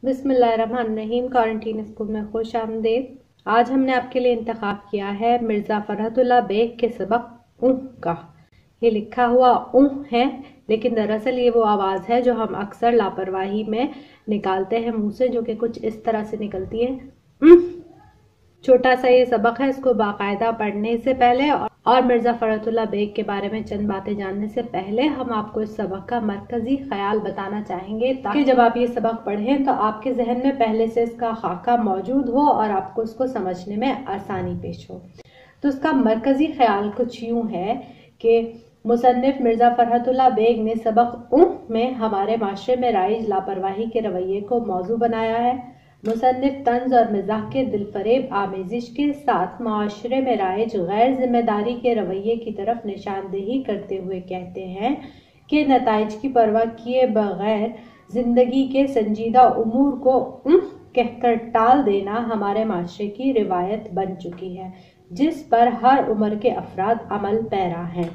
बिस्मिल्लाहिर्रहमानिर्रहीम। Quarantine school में खुश आमदीद। आज हमने आपके लिए इंतखाब किया है मिर्ज़ा फरहतुल्लाह बेग के सबक ऊँ का। ये लिखा हुआ ऊँ है, लेकिन दरअसल ये वो आवाज़ है जो हम अक्सर लापरवाही में निकालते हैं मुंह से, जो कि कुछ इस तरह से निकलती है। छोटा सा ये सबक है। इसको बाकायदा पढ़ने से पहले और मिर्ज़ा फरहतुल्लाह बेग के बारे में चंद बातें जानने से पहले हम आपको इस सबक का मरकजी ख्याल बताना चाहेंगे, ताकि जब आप ये सबक पढ़ें तो आपके जहन में पहले से इसका खाका मौजूद हो और आपको इसको समझने में आसानी पेश हो। तो इसका मरकजी ख्याल कुछ यूँ है कि मुसन्निफ मिर्ज़ा फरहतुल्लाह बेग ने सबक ऊँ में हमारे माशरे में राइज लापरवाही के रवैये को मौजू बनाया है। मुसन्निफ तंज और मिजाह के दिलफरेब आमेजिश के साथ माशरे में राइज गैर जिम्मेदारी के रवैये की तरफ निशानदेही करते हुए कहते हैं कि नताइज की परवाह किए बगैर जिंदगी के संजीदा उमूर को कहकर टाल देना हमारे माशरे की रिवायत बन चुकी है, जिस पर हर उम्र के अफराद अमल पैरा हैं।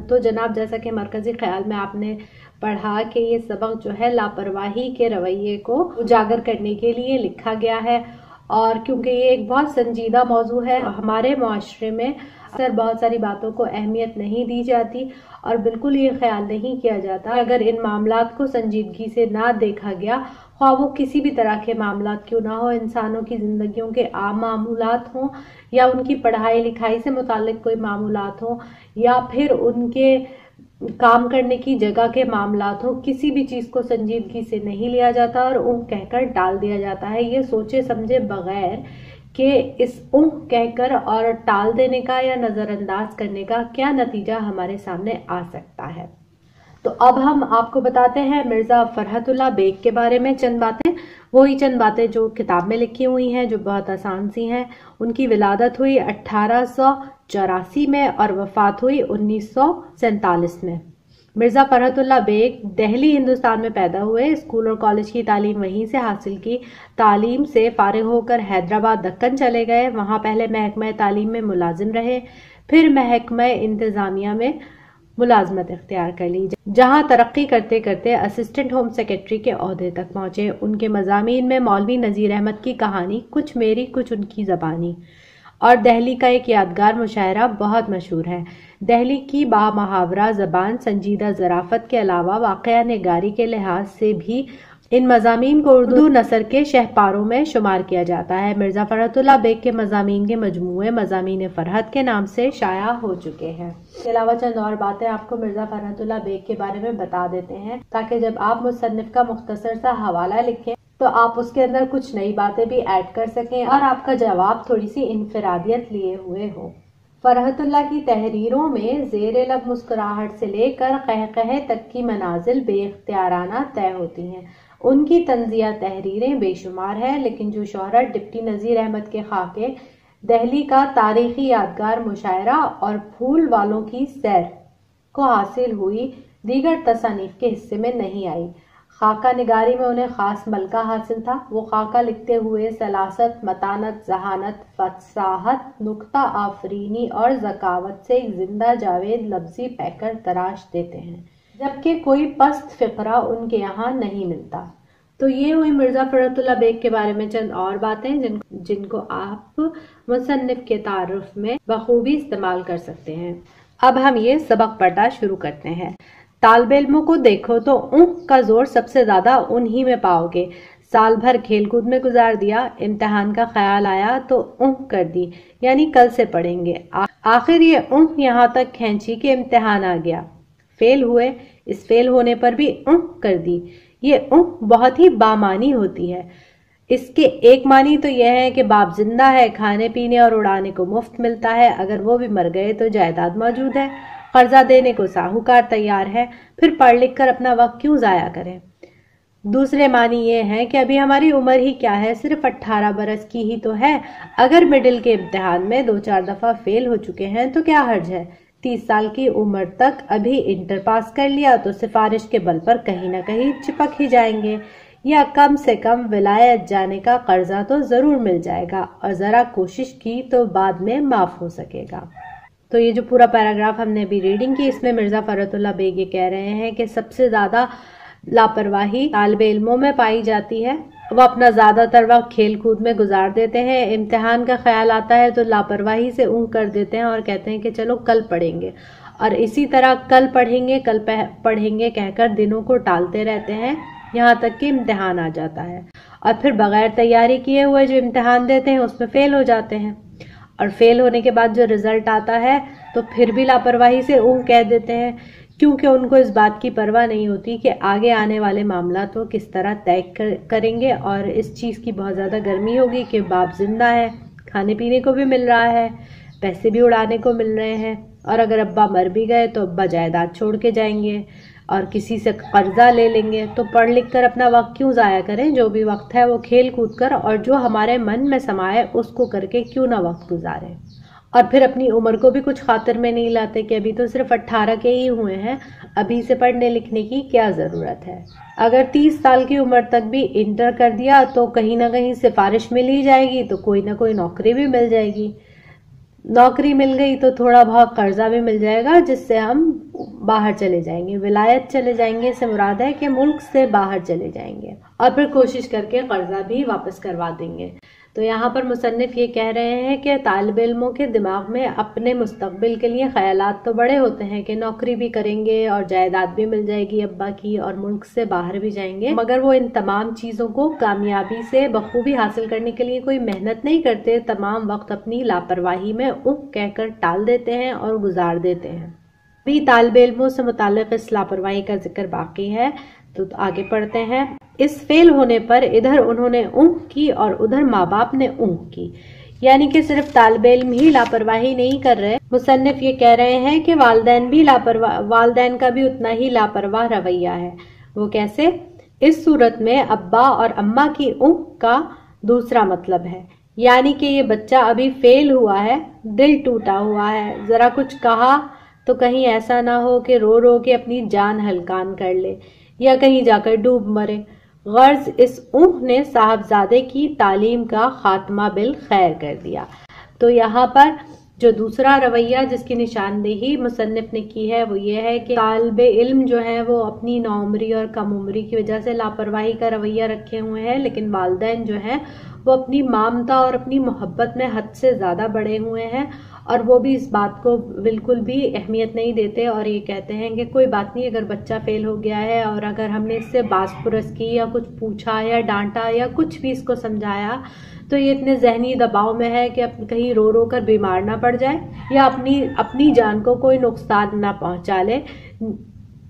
तो जनाब, जैसा कि मरकजी ख्याल में आपने पढ़ा कि ये सबक जो है लापरवाही के रवैये को उजागर करने के लिए लिखा गया है, और क्योंकि ये एक बहुत संजीदा मौजू है, हमारे माशरे में अक्सर बहुत सारी बातों को अहमियत नहीं दी जाती और बिल्कुल ये ख्याल नहीं किया जाता अगर इन मामलात को संजीदगी से ना देखा गया, ख्वाह वो किसी भी तरह के मामलात क्यों ना हो, इंसानों की जिंदगियों के आम मामूलात हों या उनकी पढ़ाई लिखाई से मुतालिक कोई मामूलात हों या फिर उनके काम करने की जगह के मामलात हो, किसी भी चीज को संजीदगी से नहीं लिया जाता और ऊँ कहकर टाल दिया जाता है। ये सोचे समझे बगैर कि इस ऊँ कहकर और टाल देने का या नजरअंदाज करने का क्या नतीजा हमारे सामने आ सकता है। तो अब हम आपको बताते हैं मिर्ज़ा फरहतुल्लाह बेग के बारे में चंद बातें, वही चंद बातें जो किताब में लिखी हुई हैं, जो बहुत आसान सी हैं। उनकी विलादत हुई 1884 में और वफात हुई 1947 में। मिर्ज़ा फरहतुल्लाह बेग दिल्ली हिंदुस्तान में पैदा हुए। स्कूल और कॉलेज की तालीम वहीं से हासिल की। तालीम से फारिग होकर हैदराबाद दक्कन चले गए। वहाँ पहले महकमा तालीम में मुलाजिम रहे, फिर महकमा इंतजामिया में मुलाजमत इख्तियार कर ली, जहां तरक्की करते करते असिस्टेंट होम सेक्रेटरी के ओहदे तक पहुंचे। उनके मज़ामीन में मौलवी नज़ीर अहमद की कहानी कुछ मेरी कुछ उनकी ज़बानी और दिल्ली का एक यादगार मुशायरा बहुत मशहूर है। दिल्ली की बामहावरा ज़बान संजीदा ज़राफ़त के अलावा वाक़या निगारी के लिहाज से भी इन मज़ामीन को उर्दू नसर के शहपारों में शुमार किया जाता है। मिर्ज़ा फरहतुल्लाह बेग के मज़ामीन के मजमूए मज़ामीन फ़रहत के नाम से शाया हो चुके हैं। इसके अलावा चंद और बातें आपको मिर्ज़ा फरहतुल्लाह बेग के बारे में बता देते हैं, ताकि जब आप मुसन्निफ का मुख्तसर सा हवाला लिखें तो आप उसके अंदर कुछ नई बातें भी ऐड कर सकें और आपका जवाब थोड़ी सी इनफरादियत लिए हुए हो। फरहतुल्लाह की तहरीरों में ज़ेर लब मुस्कुराहट से लेकर कहकहे तक की मनाजिल बेख्तियाराना तय होती हैं। उनकी तंजिया तहरीरें बेशुमार है, लेकिन जो शोहरत डिप्टी नज़ीर अहमद के खाके, दिल्ली का तारीखी यादगार मुशायरा और फूल वालों की सैर को हासिल हुई, दीगर तसानीफ के हिस्से में नहीं आई। खाका निगारी में उन्हें खास मलका हासिल था। वो खाका लिखते हुए सलासत, मतानत, जहानत, फसाहत, नुक्ता आफरीनी और ज़कावत से एक जिंदा जावेद लफ्जी पैकर तराश देते हैं, जबकि कोई पस्त फिक्रा उनके यहाँ नहीं मिलता। तो ये हुई मिर्ज़ा फरहतुल्लाह बेग के बारे में चंद और बातें जिनको आप मुसन्निफ के तारुफ में बखूबी इस्तेमाल कर सकते हैं। अब हम ये सबक पढ़ना शुरू करते हैं। तालिब इल्मों को देखो तो ऊँ का जोर सबसे ज्यादा उन्हीं में पाओगे। साल भर खेल कूद में गुजार दिया, इम्तिहान का ख्याल आया तो ऊँ कर दी, यानी कल से पढ़ेंगे। आखिर ये ऊँ यहाँ तक खींची कि इम्तिहान आ गया, फेल हुए, इस फेल होने पर भी ऊँ कर दी। ये ऊँ बहुत ही बामानी होती है। इसके एक मानी तो यह है कि बाप जिंदा है, खाने पीने और उड़ाने को मुफ्त मिलता है, अगर वो भी मर गए तो जायदाद मौजूद है, कर्जा देने को साहूकार तैयार है, फिर पढ़ लिख कर अपना वक्त क्यों जाया करें। दूसरे मानी ये है कि अभी हमारी उम्र ही क्या है, सिर्फ 18 बरस की ही तो है, अगर मिडिल के इम्तिहान में 2-4 दफा फेल हो चुके हैं तो क्या हर्ज है। 30 साल की उम्र तक अभी इंटर पास कर लिया तो सिफारिश के बल पर कहीं ना कहीं चिपक ही जाएंगे, या कम से कम विलायत जाने का कर्जा तो जरूर मिल जाएगा, और जरा कोशिश की तो बाद में माफ हो सकेगा। तो ये जो पूरा पैराग्राफ हमने अभी रीडिंग की, इसमें मिर्ज़ा फरहतुल्लाह बेग ये कह रहे हैं कि सबसे ज़्यादा लापरवाही तालिबे इल्मों में पाई जाती है। वो अपना ज्यादातर वक्त खेल कूद में गुजार देते हैं। इम्तिहान का ख्याल आता है तो लापरवाही से ऊँग कर देते हैं और कहते हैं कि चलो कल पढ़ेंगे, और इसी तरह कल पढ़ेंगे कहकर दिनों को टालते रहते हैं, यहाँ तक कि इम्तिहान आ जाता है। और फिर बगैर तैयारी किए हुए जो इम्तिहान देते हैं उसमें फेल हो जाते हैं, और फेल होने के बाद जो रिजल्ट आता है तो फिर भी लापरवाही से ऊँग कह देते हैं, क्योंकि उनको इस बात की परवाह नहीं होती कि आगे आने वाले मामला तो किस तरह तय करेंगे, और इस चीज़ की बहुत ज़्यादा गर्मी होगी कि बाप जिंदा है, खाने पीने को भी मिल रहा है, पैसे भी उड़ाने को मिल रहे हैं, और अगर अब्बा मर भी गए तो अब्बा जायदाद छोड़ के जाएंगे और किसी से कर्जा ले लेंगे, तो पढ़ लिख कर अपना वक्त क्यों ज़ाया करें। जो भी वक्त है वो खेल कूद कर और जो हमारे मन में समाए उसको करके क्यों ना वक्त गुजारें। और फिर अपनी उम्र को भी कुछ खातिर में नहीं लाते कि अभी तो सिर्फ 18 के ही हुए हैं, अभी से पढ़ने लिखने की क्या ज़रूरत है। अगर 30 साल की उम्र तक भी इंटर कर दिया तो कहीं ना कहीं सिफारिश मिल ही जाएगी, तो कोई ना कोई नौकरी भी मिल जाएगी। नौकरी मिल गई तो थोड़ा बहुत कर्जा भी मिल जाएगा, जिससे हम बाहर चले जाएंगे, विलायत चले जाएंगे से मुराद है कि मुल्क से बाहर चले जाएंगे, और फिर कोशिश करके कर्जा भी वापस करवा देंगे। तो यहाँ पर मुसन्निफ ये कह रहे हैं कि तालिबे इल्मों के दिमाग में अपने मुस्तकबिल के लिए ख्यालात तो बड़े होते हैं कि नौकरी भी करेंगे और जायदाद भी मिल जाएगी अब्बा की और मुल्क से बाहर भी जाएंगे, मगर वो इन तमाम चीज़ों को कामयाबी से बखूबी हासिल करने के लिए कोई मेहनत नहीं करते, तमाम वक्त अपनी लापरवाही में कहकर टाल देते हैं और गुजार देते हैं। भी तालिबे इल्मों से मुताल्लिक़ इस लापरवाही का जिक्र बाकी है, तो आगे पढ़ते हैं। इस फेल होने पर इधर उन्होंने ऊँग की और उधर माँ बाप ने ऊँग की, यानी कि सिर्फ तालिबे इल्म ही लापरवाही नहीं कर रहे, मुसन्निफ ये कह रहे हैं कि वालिदैन का भी उतना ही लापरवाह रवैया है। वो कैसे? इस सूरत में अब्बा और अम्मा की ऊँग का दूसरा मतलब है, यानी कि ये बच्चा अभी फेल हुआ है, दिल टूटा हुआ है, जरा कुछ कहा तो कहीं ऐसा ना हो कि रो रो के अपनी जान हलकान कर ले या कहीं जाकर डूब मरे। गर्ज इस ऊँग ने साहबजादे की तालीम का खात्मा बिल खैर कर दिया। तो यहाँ पर जो दूसरा रवैया जिसकी निशानदेही मुसन्निफ ने की है वो ये है कि तालिबे इल्म जो है वो अपनी नौउम्री और कम उम्री की वजह से लापरवाही का रवैया रखे हुए हैं, लेकिन वालिदैन जो हैं वो अपनी ममता और अपनी मोहब्बत में हद से ज़्यादा बढ़े हुए हैं, और वो भी इस बात को बिल्कुल भी अहमियत नहीं देते और ये कहते हैं कि कोई बात नहीं, अगर बच्चा फेल हो गया है और अगर हमने इससे बास पुरस की या कुछ पूछा या डांटा या कुछ भी इसको समझाया तो ये इतने जहनी दबाव में है कि कहीं रो रो कर बीमार ना पड़ जाए या अपनी जान को कोई नुकसान ना पहुंचा ले,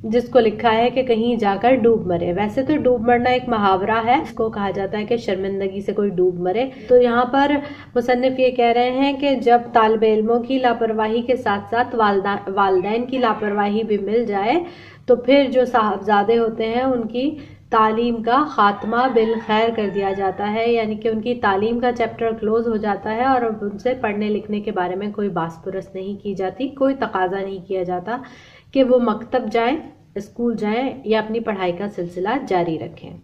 जिसको लिखा है कि कहीं जाकर डूब मरे। वैसे तो डूब मरना एक मुहावरा है, इसको कहा जाता है कि शर्मिंदगी से कोई डूब मरे। तो यहाँ पर मुसन्निफ ये कह रहे हैं कि जब तालिबे इल्मों की लापरवाही के साथ साथ वालिदैन की लापरवाही भी मिल जाए तो फिर जो साहबजादे होते हैं उनकी तालीम का खात्मा बिल खैर कर दिया जाता है, यानी कि उनकी तालीम का चैप्टर क्लोज हो जाता है और अब उनसे पढ़ने लिखने के बारे में कोई बास पुरस नहीं की जाती, कोई तकाजा नहीं किया जाता कि वो मकतब जाएं, स्कूल जाएं या अपनी पढ़ाई का सिलसिला जारी रखें।